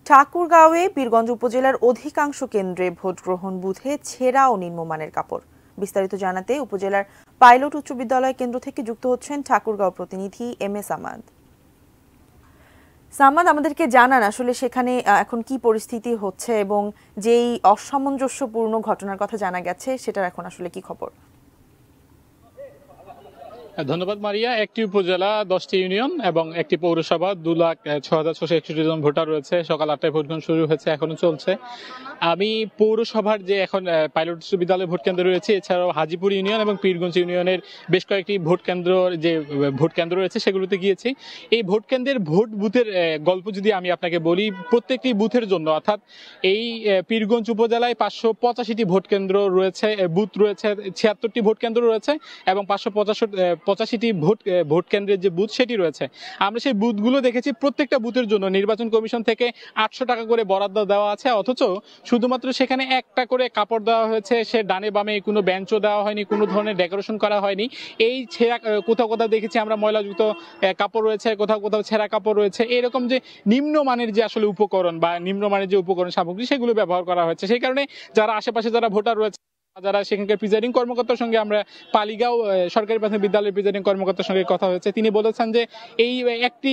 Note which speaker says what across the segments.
Speaker 1: ঠাকুরগাঁওয়ে পীরগঞ্জ উপজেলার অধিকাংশ কেন্দ্রে ভোট গ্রহণ বুথে ছেঁড়া ও নিম্নমানের কাপড়। বিস্তারিত জানাতে উপজেলার পাইলট উচ্চ বিদ্যালয় কেন্দ্র থেকে যুক্ত হচ্ছেন ঠাকুরগাঁও প্রতিনিধি এম এ সামাদ। সামাদ, আমাদেরকে জানান আসলে সেখানে এখন কি পরিস্থিতি হচ্ছে এবং যেই অসামঞ্জস্যপূর্ণ ঘটনার কথা জানা গেছে সেটার এখন আসলে কি খবর?
Speaker 2: ধন্যবাদ মারিয়া। একটি উপজেলা, 10টি ইউনিয়ন এবং একটি পৌরসভা, 2,06,661 জন ভোটার রয়েছে। সকাল 8টায় ভোট গ্রহণ শুরু হয়েছে, এখনো চলছে। আমি পৌরসভার যে এখন পাইলট বিদ্যালয় ভোট কেন্দ্র রয়েছে, এছাড়াও হাজিপুর ইউনিয়ন এবং পীরগঞ্জ ইউনিয়নের বেশ কয়েকটি ভোট কেন্দ্র রয়েছে সেগুলোতে গিয়েছি। এই ভোট কেন্দ্রের ভোট বুথের গল্প যদি আমি আপনাকে বলি, প্রত্যেকটি বুথের জন্য, অর্থাৎ এই পীরগঞ্জ উপজেলায় 585টি ভোট কেন্দ্র রয়েছে, বুথ রয়েছে, 76টি ভোট কেন্দ্র রয়েছে এবং 585টি ভোট কেন্দ্রের যে বুথ সেটি রয়েছে। আমরা সেই বুথগুলো দেখেছি। প্রত্যেকটা বুথের জন্য নির্বাচন কমিশন থেকে 800 টাকা করে বরাদ্দ দেওয়া আছে, অথচ শুধুমাত্র সেখানে একটা করে কাপড় দেওয়া হয়েছে। সে ডানে বামে কোনো বেঞ্চও দেওয়া হয়নি, কোনো ধরনের ডেকোরেশন করা হয়নি। এই ছেঁড়া, কোথাও কোথাও দেখেছি আমরা ময়লাযুক্ত কাপড় রয়েছে, কোথাও কোথাও ছেঁড়া কাপড় রয়েছে। এরকম যে নিম্নমানের যে আসলে উপকরণ বা নিম্নমানের যে উপকরণ সামগ্রী সেগুলো ব্যবহার করা হয়েছে। সেই কারণে যারা আশেপাশে যারা ভোটার রয়েছে, যারা সেখানকার প্রিজাইডিং কর্মকর্তার সঙ্গে আমরা পালিগাঁও সরকারি প্রাথমিক বিদ্যালয়ের প্রিজাইডিং কর্মকর্তার সঙ্গে কথা হয়েছে, তিনি বলেছেন যে এই একটি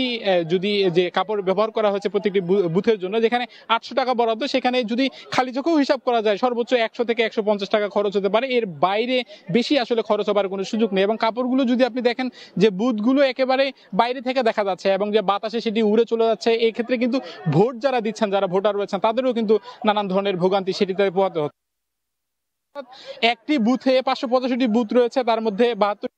Speaker 2: যদি যে কাপড় ব্যবহার করা হয়েছে প্রত্যেকটি বুথের জন্য, যেখানে 800 টাকা বরাদ্দ, সেখানে যদি খালি চোখেও হিসাব করা যায় সর্বোচ্চ 100 থেকে 150 টাকা খরচ হতে পারে। এর বাইরে বেশি আসলে খরচ হবার কোনো সুযোগ নেই। এবং কাপড়গুলো যদি আপনি দেখেন যে বুথগুলো একেবারে বাইরে থেকে দেখা যাচ্ছে এবং যে বাতাসে সেটি উড়ে চলে যাচ্ছে, এই ক্ষেত্রে কিন্তু ভোট যারা দিচ্ছেন, যারা ভোটার রয়েছেন, তাদেরও কিন্তু নানান ধরনের ভোগান্তি সেটিতে পোহাতে হচ্ছে। একটি বুথে 585টি বুথ রয়েছে, তার মধ্যে 72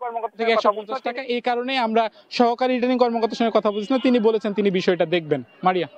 Speaker 2: কর্মকর্তা থেকে 150 টাকা। এই কারণে আমরা সহকারী রিটার্নিং কর্মকর্তার সঙ্গে কথা বলছিলাম, তিনি বলেছেন তিনি বিষয়টা দেখবেন। মারিয়া।